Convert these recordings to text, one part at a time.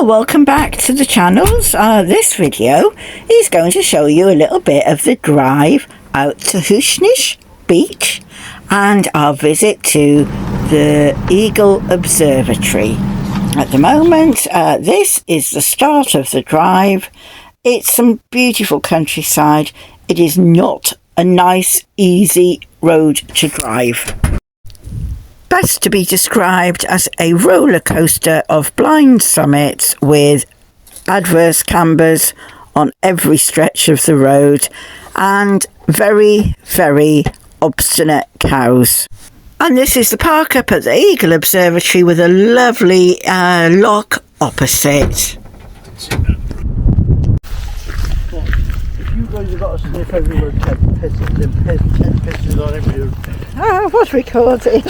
Well, welcome back to the channels. This video is going to show you a little bit of the drive out to Hushinish beach and our visit to the Eagle Observatory. At the moment, this is the start of the drive. It's some beautiful countryside. It is not a nice, easy road to drive. Best to be described as a roller coaster of blind summits with adverse cambers on every stretch of the road and very, very obstinate cows. And this is the park up at the Eagle Observatory with a lovely loch opposite. You guys have got to sniff everywhere 10 pisses on every... Oh, what recording?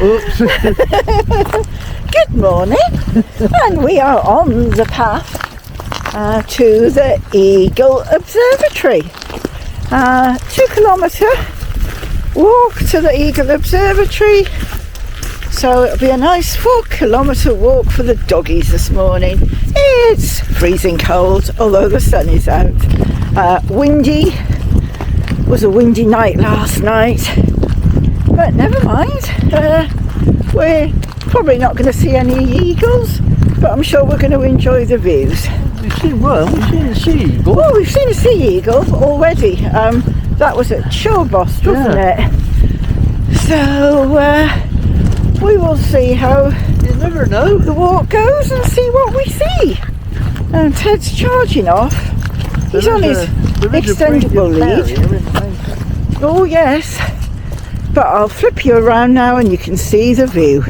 Oops. Good morning. And we are on the path to the Eagle Observatory. 2 kilometre walk to the Eagle Observatory. So it'll be a nice 4 kilometre walk for the doggies this morning. It's freezing cold, although the sun is out. Windy. It was a windy night last night, but never mind. We're probably not going to see any eagles, but I'm sure we're going to enjoy the views. We've seen the sea eagle. Oh, we've seen a sea eagle already. That was at Showboss, wasn't it? So we will see how you never know the walk goes and see what we see. And Ted's charging off. He's on his extendable lead. Oh yes, but I'll flip you around now and you can see the view.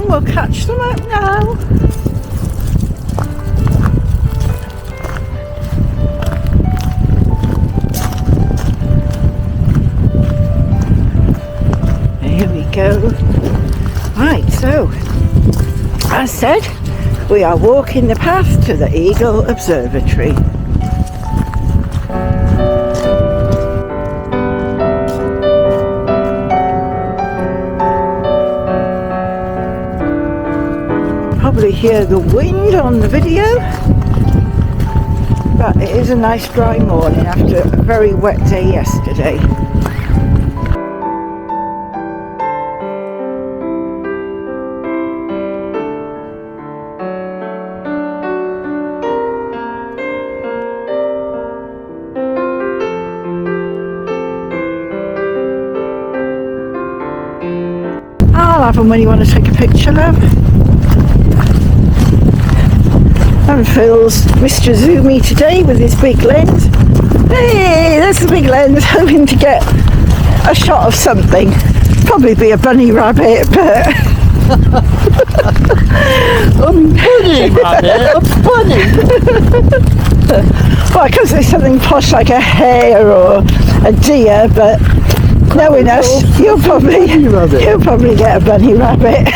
We'll catch them up now. Here we go. Right, so as said, we are walking the path to the Eagle Observatory. Probably hear the wind on the video, but it is a nice dry morning after a very wet day yesterday. I'll have them when you want to take a picture, love. And Phil's Mr. Zoomy today with his big lens. Hey, there's the big lens, hoping to get a shot of something. Probably be a bunny rabbit, but... A bunny rabbit? A bunny? Well, I could say something posh like a hare or a deer, but knowing us, you'll probably get a bunny rabbit.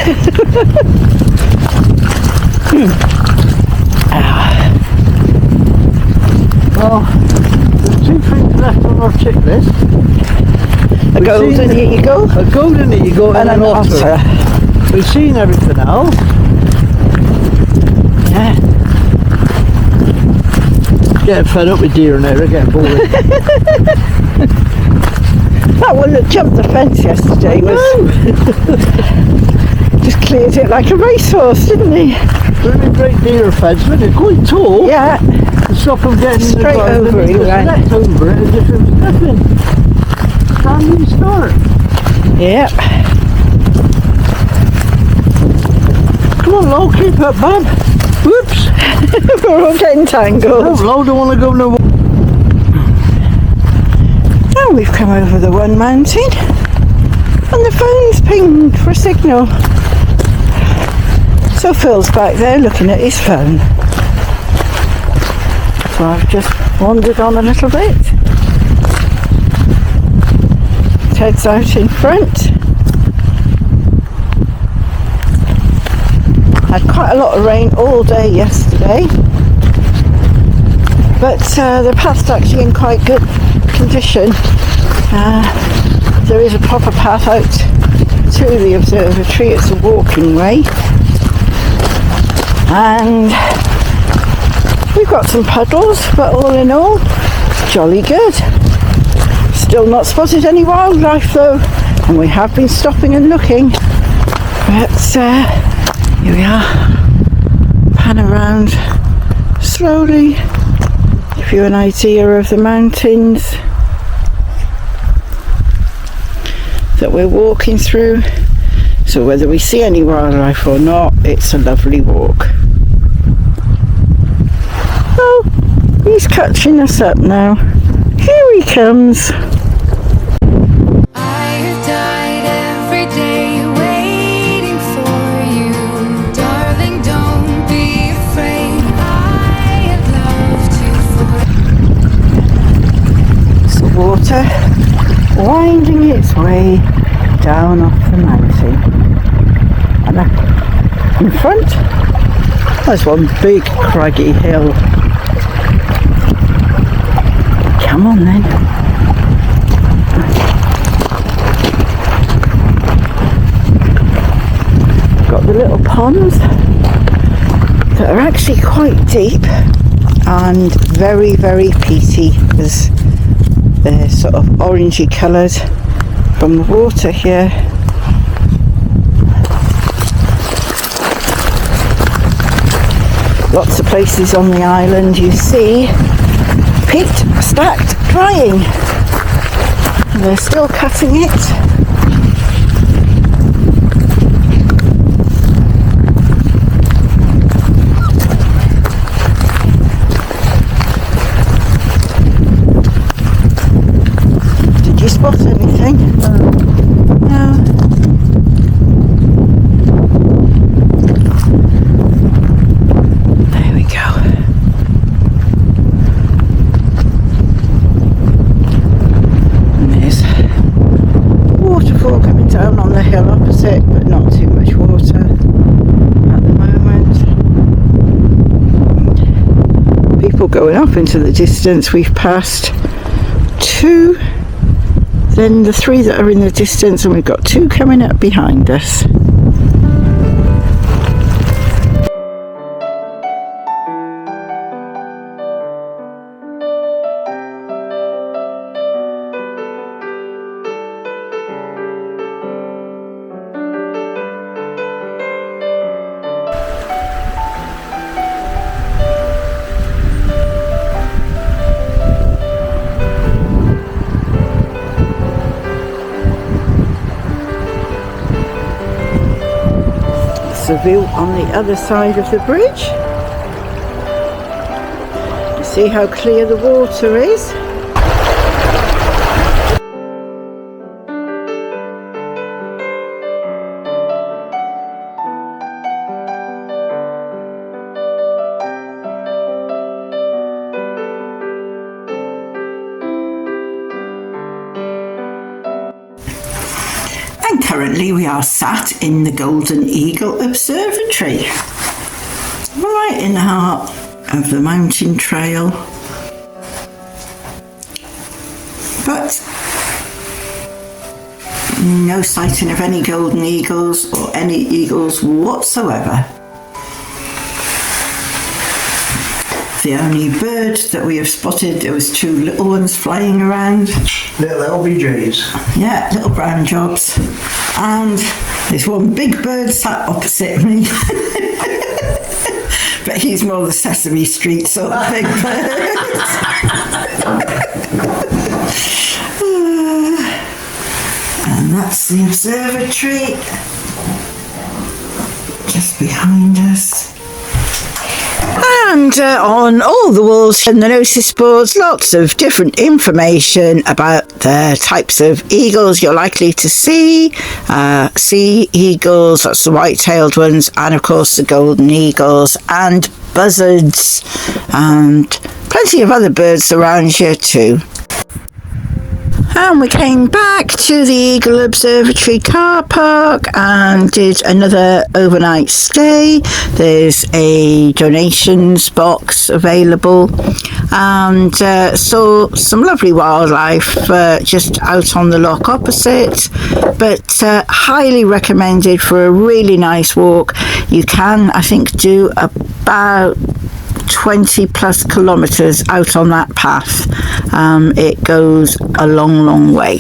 Well, there's 2 things left on our tick list. A golden eagle. A golden eagle and an otter. We've seen everything else. Yeah. Getting fed up with deer now, they're getting bored. That one that jumped the fence yesterday was... just cleared it like a racehorse, didn't he? Really great deer fence, but they're quite tall. Yeah. To stop them getting straight over it, right? Left over it as if it was nothing. Standing start. Yep. Come on, Lo, keep up, bud. Whoops. We're all getting tangled. No, Lo, don't want to go nowhere. And we've come over the one mountain and the phone's pinged for a signal. So Phil's back there looking at his phone. So I've just wandered on a little bit. Ted's out in front. Had quite a lot of rain all day yesterday, but the path's actually in quite good condition. There is a proper path out to the observatory. It's a walking way, and we've got some puddles, but all in all, jolly good. Still not spotted any wildlife though, and we have been stopping and looking, but here we are. Pan around slowly, give you an idea of the mountains that we're walking through. So whether we see any wildlife or not, it's a lovely walk. Oh, he's catching us up now. Here he comes. Water winding its way down off the mountain, and in front there's one big craggy hill. Come on then. Got the little ponds that are actually quite deep and very, very peaty, because they're sort of orangey coloured from the water here. Lots of places on the island you see peat stacked drying. And they're still cutting it. Spot anything? No. There we go. And there's a waterfall coming down on the hill opposite, but not too much water at the moment. People going up into the distance. We've passed two, then the three that are in the distance, and we've got two coming up behind us. The view on the other side of the bridge. See how clear the water is. And currently we are sat in the Golden Eagle Observatory, right in the heart of the mountain trail. But no sighting of any golden eagles or any eagles whatsoever. The only bird that we have spotted, there was two little ones flying around. Little LBJs. Yeah, little brown jobs. And there's one big bird sat opposite me. But he's more the Sesame Street sort of big bird. And that's the observatory just behind us. And And on all the walls and the notice boards, lots of different information about the types of eagles you're likely to see. Sea eagles, that's the white-tailed ones, and of course the golden eagles and buzzards, and plenty of other birds around here too. And we came back to the Eagle Observatory car park and did another overnight stay. There's a donations box available, and saw some lovely wildlife just out on the loch opposite, but highly recommended for a really nice walk. You can, I think, do about 20 plus kilometres out on that path. It goes a long way.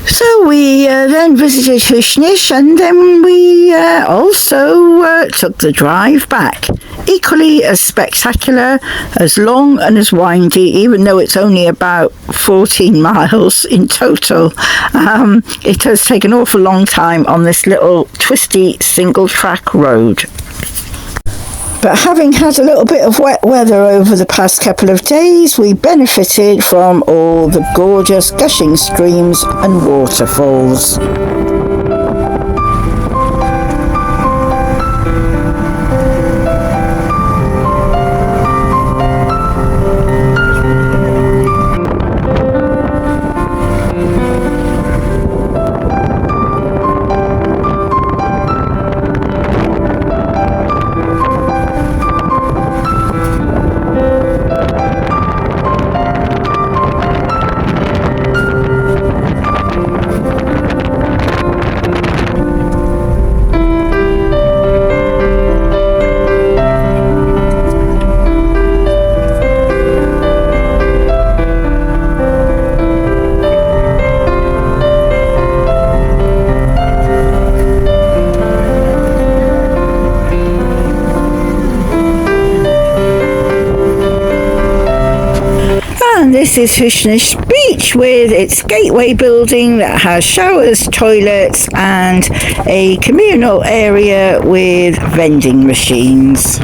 So we then visited Hushinish, and then we also took the drive back. Equally as spectacular, as long and as windy, even though it's only about 14 miles in total. It does take an awful long time on this little twisty single track road. But having had a little bit of wet weather over the past couple of days, we benefited from all the gorgeous gushing streams and waterfalls. And this is Hushinish Beach with its gateway building that has showers, toilets and a communal area with vending machines.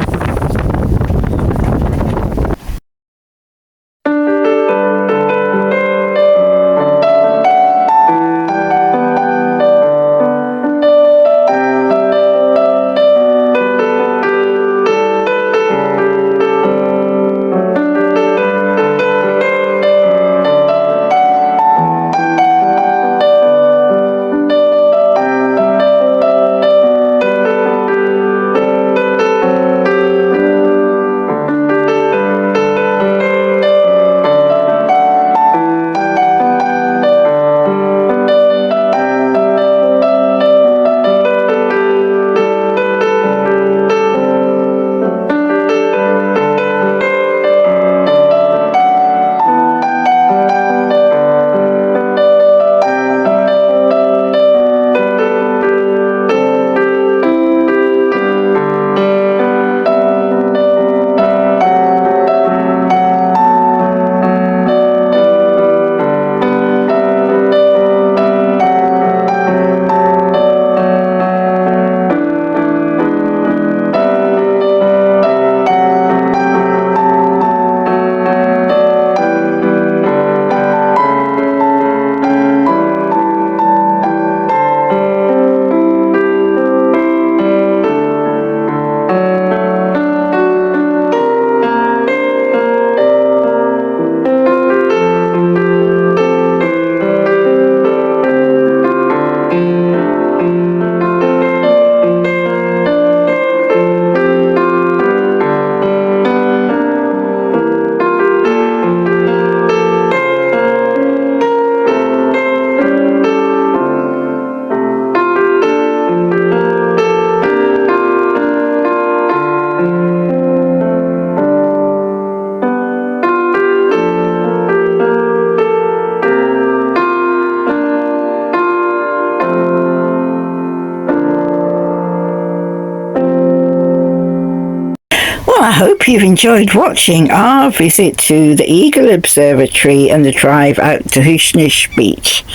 hope you've enjoyed watching our visit to the Eagle Observatory and the drive out to Hushinish Beach.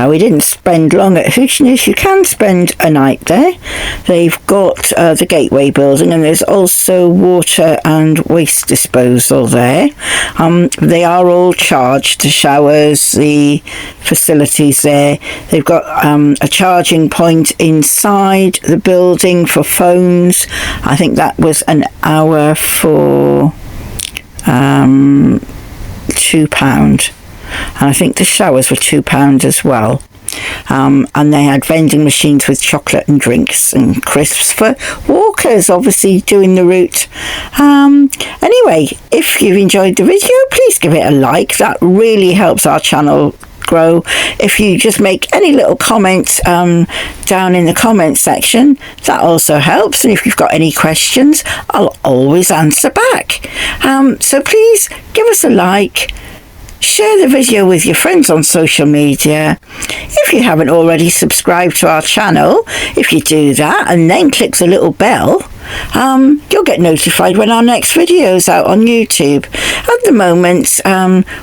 We didn't spend long at Hushinish. You can spend a night there. They've got the Gateway building, and there's also water and waste disposal there. They are all charged, the showers, the facilities there. They've got a charging point inside the building for phones. I think that was an hour for £2, and I think the showers were £2 as well. And they had vending machines with chocolate and drinks and crisps for walkers, obviously doing the route. Anyway, if you've enjoyed the video, please give it a like. That really helps our channel grow. If you just make any little comment down in the comment section, that also helps. And if you've got any questions, I'll always answer back. So please give us a like. Share the video with your friends on social media. If you haven't already subscribed to our channel, if you do that and then click the little bell, you'll get notified when our next video is out on YouTube. At the moment,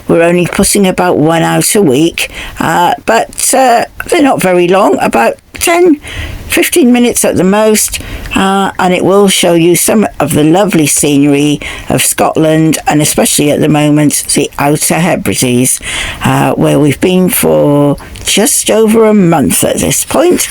we're only putting about one out a week, but they're not very long, about 10-15 minutes at the most, and it will show you some of the lovely scenery of Scotland, and especially at the moment the Outer Hebrides, where we've been for just over a month at this point.